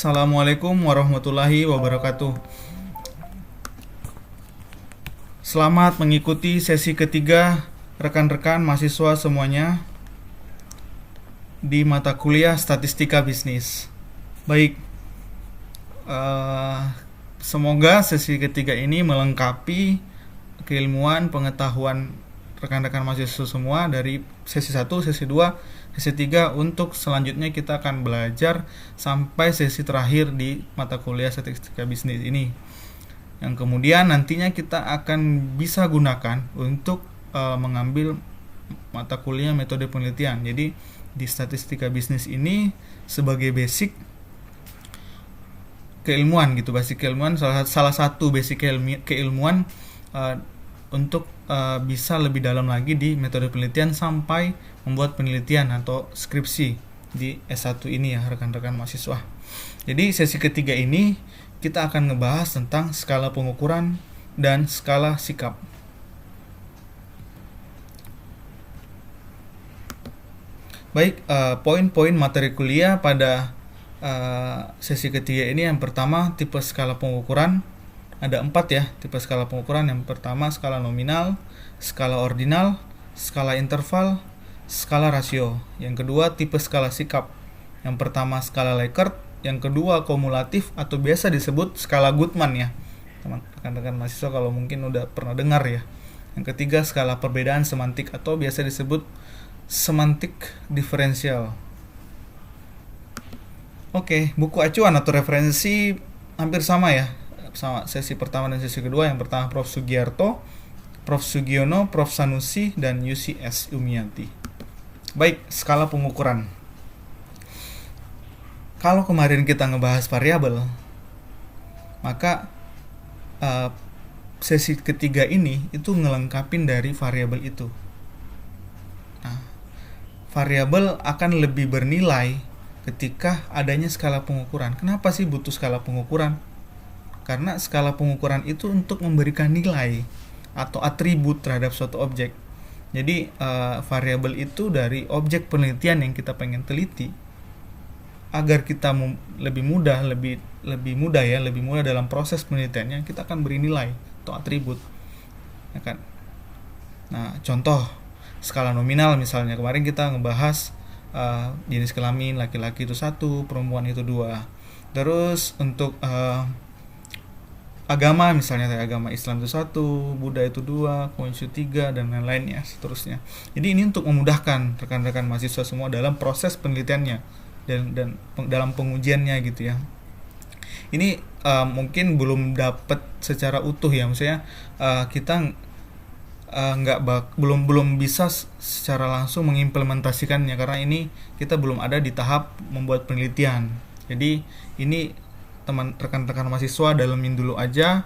Assalamualaikum warahmatullahi wabarakatuh. Selamat mengikuti sesi ketiga rekan-rekan mahasiswa semuanya di mata kuliah Statistika Bisnis. Baik, semoga sesi ketiga ini melengkapi keilmuan pengetahuan rekan-rekan mahasiswa semua dari sesi 1, sesi 2, sesi 3. Untuk selanjutnya kita akan belajar sampai sesi terakhir di mata kuliah Statistika Bisnis ini, yang kemudian nantinya kita akan bisa gunakan untuk mengambil mata kuliah metode penelitian. Jadi di Statistika Bisnis ini sebagai basic keilmuan gitu, basic keilmuan, salah satu basic keilmuan untuk bisa lebih dalam lagi di metode penelitian sampai membuat penelitian atau skripsi di S1 ini ya rekan-rekan mahasiswa. Jadi sesi ketiga ini kita akan ngebahas tentang skala pengukuran dan skala sikap. Baik, poin-poin materi kuliah pada sesi ketiga ini. Yang pertama, tipe skala pengukuran. Ada 4 ya tipe skala pengukuran. Yang pertama skala nominal, skala ordinal, skala interval, skala rasio. Yang kedua tipe skala sikap. Yang pertama skala Likert, yang kedua kumulatif atau biasa disebut skala Goodman ya rekan-rekan mahasiswa kalau mungkin udah pernah dengar ya. Yang ketiga skala perbedaan semantik atau biasa disebut semantik diferensial. Oke, buku acuan atau referensi hampir sama ya, sama sesi pertama dan sesi kedua. Yang pertama Prof. Sugiarto, Prof. Sugiono, Prof. Sanusi, dan UCS Umiati. Baik, skala pengukuran. Kalau kemarin kita ngebahas variabel, maka sesi ketiga ini itu ngelengkapin dari variabel itu. Nah, variabel akan lebih bernilai ketika adanya skala pengukuran. Kenapa sih butuh skala pengukuran? Karena skala pengukuran itu untuk memberikan nilai atau atribut terhadap suatu objek. Jadi variabel itu dari objek penelitian yang kita pengen teliti, agar kita lebih mudah dalam proses penelitiannya, kita akan beri nilai atau atribut, ya kan? Nah, contoh skala nominal misalnya kemarin kita ngebahas jenis kelamin, laki-laki itu 1, perempuan itu 2. Terus untuk agama misalnya agama Islam itu 1, Buddha itu 2, Konghucu 3, dan lain-lainnya seterusnya. Jadi ini untuk memudahkan rekan-rekan mahasiswa semua dalam proses penelitiannya dan dalam pengujiannya gitu ya. Ini mungkin belum dapat secara utuh ya, maksudnya kita belum bisa secara langsung mengimplementasikannya karena ini kita belum ada di tahap membuat penelitian. Jadi ini rekan-rekan mahasiswa dalamin dulu aja,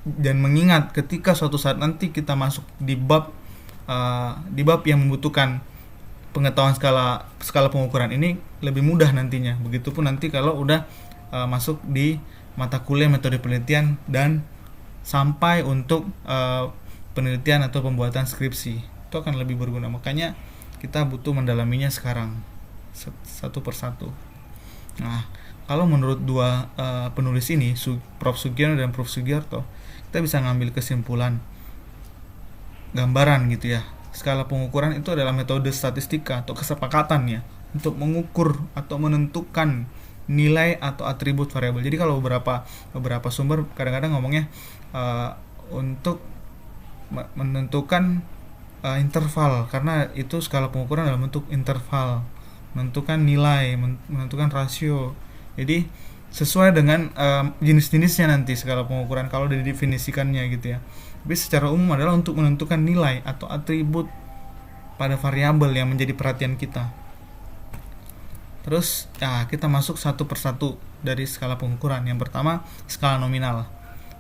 dan mengingat ketika suatu saat nanti kita masuk di bab yang membutuhkan pengetahuan skala pengukuran ini lebih mudah nantinya. Begitupun nanti kalau udah masuk di mata kuliah metode penelitian dan sampai untuk penelitian atau pembuatan skripsi, itu akan lebih berguna. Makanya kita butuh mendalaminya sekarang satu persatu. Nah, kalau menurut dua penulis ini, Prof. Sugiono dan Prof. Sugiarto, kita bisa ngambil kesimpulan gambaran gitu ya. Skala pengukuran itu adalah metode statistika atau kesepakatan ya untuk mengukur atau menentukan nilai atau atribut variabel. Jadi kalau beberapa sumber kadang-kadang ngomongnya untuk menentukan interval, karena itu skala pengukuran dalam bentuk interval, menentukan nilai, menentukan rasio. Jadi sesuai dengan jenis-jenisnya nanti skala pengukuran kalau didefinisikannya gitu ya. Tapi secara umum adalah untuk menentukan nilai atau atribut pada variabel yang menjadi perhatian kita. Terus ya, kita masuk satu persatu dari skala pengukuran. Yang pertama skala nominal.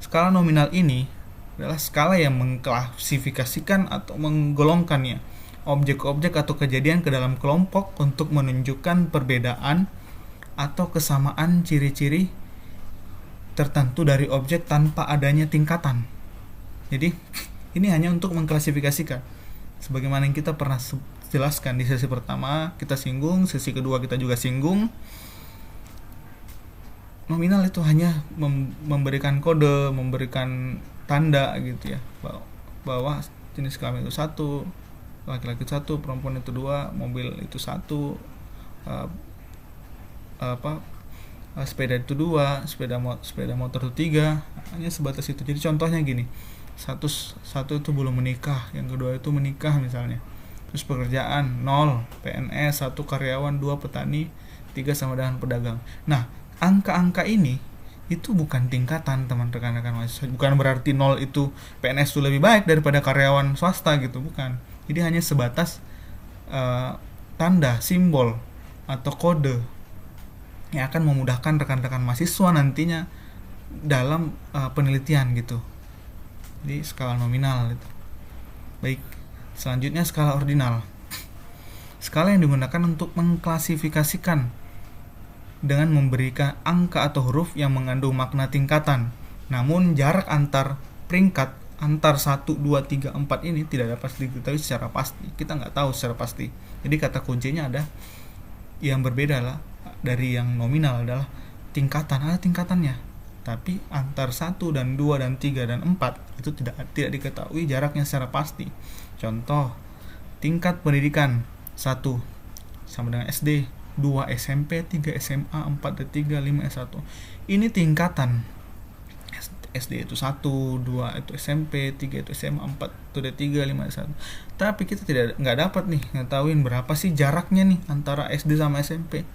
Skala nominal ini adalah skala yang mengklasifikasikan atau menggolongkannya objek-objek atau kejadian ke dalam kelompok untuk menunjukkan perbedaan atau kesamaan ciri-ciri tertentu dari objek tanpa adanya tingkatan. Jadi ini hanya untuk mengklasifikasikan. Sebagaimana yang kita pernah jelaskan di sesi pertama, kita singgung, sesi kedua kita juga singgung. nominal itu hanya memberikan kode, memberikan tanda gitu ya, bahwa jenis kelamin itu satu, laki-laki satu, perempuan itu dua, mobil itu satu, sepeda itu dua, sepeda motor itu tiga, hanya sebatas itu. Jadi contohnya gini, satu itu belum menikah, yang kedua itu menikah misalnya. Terus pekerjaan 0, PNS 1, karyawan 2, petani 3, sama dengan pedagang. Nah, angka-angka ini itu bukan tingkatan, teman rekan-rekan mahasiswa. Bukan berarti 0 itu PNS itu lebih baik daripada karyawan swasta gitu, bukan. Jadi hanya sebatas tanda, simbol atau kode yang akan memudahkan rekan-rekan mahasiswa nantinya dalam penelitian gitu. Jadi skala nominal gitu. Baik, selanjutnya skala ordinal. Skala yang digunakan untuk mengklasifikasikan dengan memberikan angka atau huruf yang mengandung makna tingkatan. Namun jarak antar peringkat antar 1, 2, 3, 4 ini tidak dapat diketahui secara pasti. Kita nggak tahu secara pasti. Jadi kata kuncinya ada yang berbeda lah dari yang nominal adalah tingkatan, ada tingkatannya. Tapi antar 1 dan 2 dan 3 dan 4 itu tidak diketahui jaraknya secara pasti. Contoh, tingkat pendidikan 1 sama dengan SD, 2 SMP, 3 SMA, 4 D3, 5 S1. Ini tingkatan. SD itu 1, 2 itu SMP, 3 itu SMA, 4 itu D3, 5 S1. Tapi kita nggak dapat nih ngetahuin berapa sih jaraknya nih antara SD sama SMP.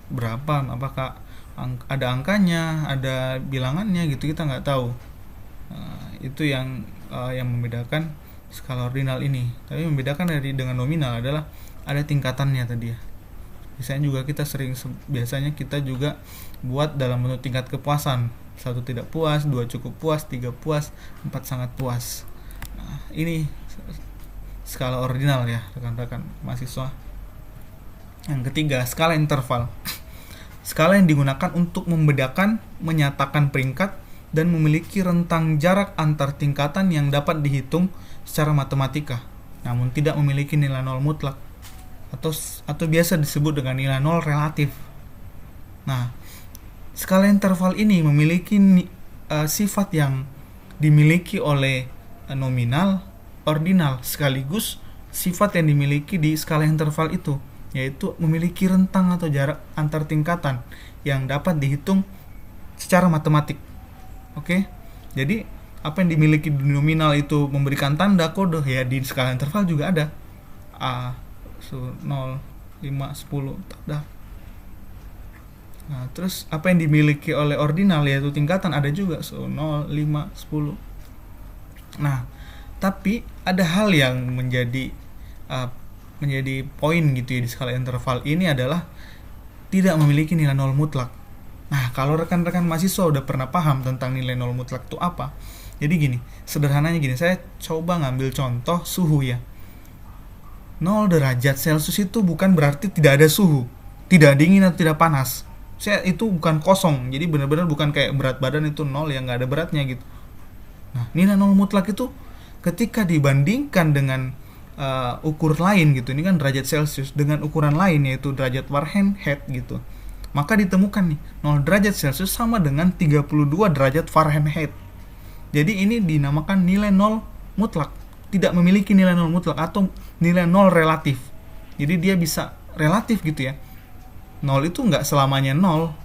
Berapa? Apakah ada angkanya, ada bilangannya gitu, kita nggak tahu. Itu yang membedakan skala ordinal ini. Tapi membedakan dengan nominal adalah ada tingkatannya tadi ya. Biasanya kita juga buat dalam bentuk tingkat kepuasan. 1 tidak puas, 2 cukup puas, 3 puas, 4 sangat puas. Nah, ini skala ordinal ya, rekan-rekan mahasiswa. Yang ketiga, skala interval. Skala yang digunakan untuk membedakan, menyatakan peringkat, dan memiliki rentang jarak antar tingkatan yang dapat dihitung secara matematika, namun tidak memiliki nilai nol mutlak, atau biasa disebut dengan nilai nol relatif. Nah, skala interval ini memiliki sifat yang dimiliki oleh nominal, ordinal, sekaligus sifat yang dimiliki di skala interval itu, yaitu memiliki rentang atau jarak antar tingkatan yang dapat dihitung secara matematik. Oke? Jadi, apa yang dimiliki di nominal itu memberikan tanda kode, ya di skala interval juga ada. A, 0, 5, 10, tanda. Nah, terus apa yang dimiliki oleh ordinal yaitu tingkatan ada juga, 0, 5, 10. Nah, tapi ada hal yang menjadi poin gitu ya di skala interval ini adalah tidak memiliki nilai nol mutlak. Nah, kalau rekan-rekan mahasiswa udah pernah paham tentang nilai nol mutlak itu apa, jadi gini, sederhananya gini, saya coba ngambil contoh suhu ya. 0 derajat Celcius itu bukan berarti tidak ada suhu, tidak dingin atau tidak panas. Itu bukan kosong, jadi benar-benar bukan kayak berat badan itu 0 yang nggak ada beratnya gitu. Nah, nilai nol mutlak itu ketika dibandingkan dengan ukur lain gitu, ini kan derajat Celcius dengan ukuran lain yaitu derajat Fahrenheit gitu, maka ditemukan nih 0 derajat Celcius sama dengan 32 derajat Fahrenheit. Jadi ini dinamakan nilai nol mutlak, tidak memiliki nilai nol mutlak atau nilai nol relatif. Jadi dia bisa relatif gitu ya. 0 itu nggak selamanya 0,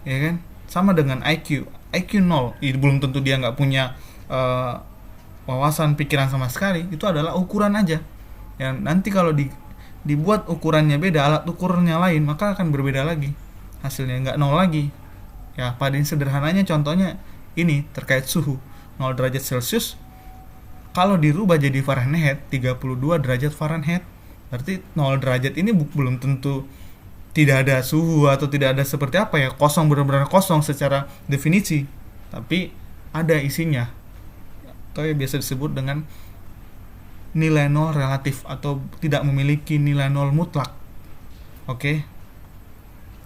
ya kan? Sama dengan IQ 0, belum tentu dia nggak punya wawasan pikiran sama sekali, itu adalah ukuran aja. Yang nanti kalau dibuat ukurannya beda, alat ukurnya lain, maka akan berbeda lagi. Hasilnya nggak 0 lagi. Ya, pada sederhananya contohnya ini terkait suhu. 0 derajat Celcius kalau dirubah jadi Fahrenheit, 32 derajat Fahrenheit. Berarti 0 derajat ini belum tentu tidak ada suhu atau tidak ada seperti apa ya, kosong, benar-benar kosong secara definisi, tapi ada isinya, atau yang biasa disebut dengan nilai nol relatif atau tidak memiliki nilai nol mutlak. Oke,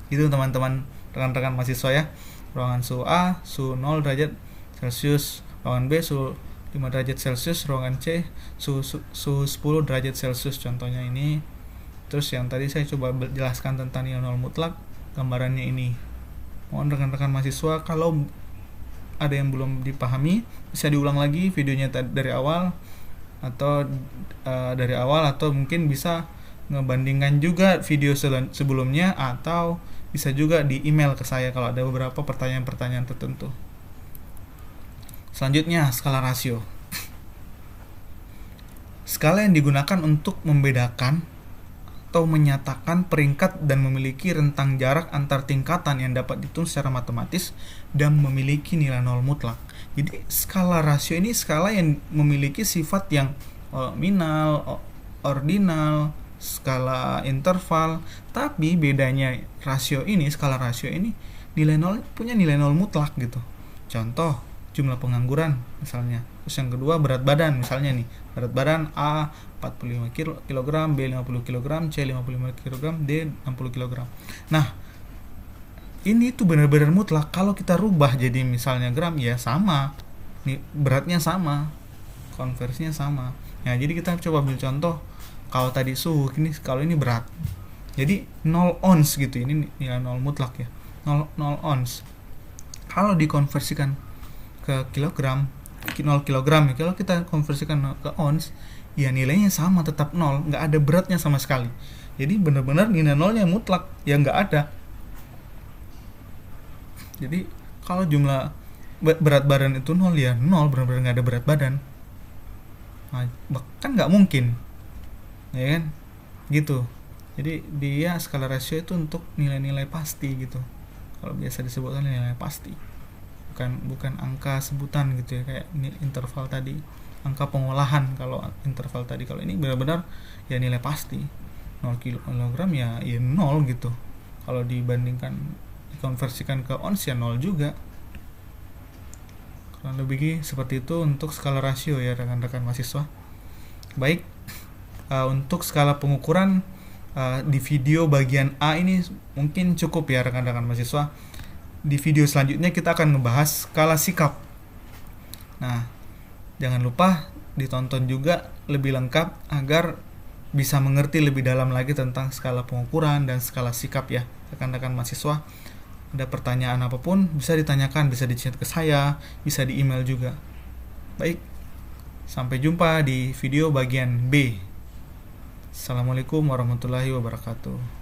itu teman-teman rekan-rekan mahasiswa ya. Ruangan suhu A, suhu 0 derajat Celcius, ruangan B suhu 5 derajat Celcius, ruangan C suhu 10 derajat Celcius, contohnya ini. Terus yang tadi saya coba jelaskan tentang nilai nol mutlak, gambarannya ini. Mohon rekan-rekan mahasiswa kalau ada yang belum dipahami bisa diulang lagi videonya dari awal, atau dari awal, atau mungkin bisa ngebandingkan juga video sebelumnya, atau bisa juga di email ke saya kalau ada beberapa pertanyaan-pertanyaan tertentu. Selanjutnya, skala rasio. Skala yang digunakan untuk membedakan atau menyatakan peringkat dan memiliki rentang jarak antar tingkatan yang dapat dihitung secara matematis dan memiliki nilai nol mutlak. Jadi skala rasio ini skala yang memiliki sifat yang nominal, ordinal, skala interval. Tapi bedanya skala rasio ini nilai nol punya nilai nol mutlak gitu. Contoh, jumlah pengangguran misalnya. Terus yang kedua, berat badan misalnya nih. Berat badan A 45 kg, B 50 kg, C 55 kg, D 60 kg. Nah, ini tuh benar-benar mutlak. Kalau kita rubah jadi misalnya gram, ya sama. Nih, beratnya sama, konversinya sama. Nah, jadi kita coba ambil contoh. Kalau tadi suhu, kalau ini berat. Jadi 0 ons gitu. Ini nilai 0 mutlak ya. 0 ons. Kalau dikonversikan ke kilogram, 0 kilogram ya. Kalau kita konversikan ke ons, ya nilainya sama, tetap 0, nggak ada beratnya sama sekali. Jadi benar-benar nilai nolnya mutlak, ya nggak ada. Jadi kalau jumlah berat badan itu 0, ya 0, benar-benar nggak ada berat badan. Nah, bahkan nggak mungkin, ya kan? Gitu. Jadi dia skala rasio itu untuk nilai-nilai pasti gitu. Kalau biasa disebutkan nilai pasti, bukan angka sebutan gitu ya, kayak interval tadi, angka pengolahan kalau interval tadi. Kalau ini benar-benar ya nilai pasti, 0 kg ya 0 gitu. Kalau dibandingkan dikonversikan ke ons ya 0 juga. Kurang lebih seperti itu untuk skala rasio ya rekan-rekan mahasiswa. Baik, untuk skala pengukuran di video bagian A ini mungkin cukup ya rekan-rekan mahasiswa. Di video selanjutnya kita akan ngebahas skala sikap. Nah, jangan lupa ditonton juga lebih lengkap agar bisa mengerti lebih dalam lagi tentang skala pengukuran dan skala sikap ya rekan-rekan mahasiswa. Ada pertanyaan apapun bisa ditanyakan, bisa di-chat ke saya, bisa di email juga. Baik, sampai jumpa di video bagian B. Assalamualaikum warahmatullahi wabarakatuh.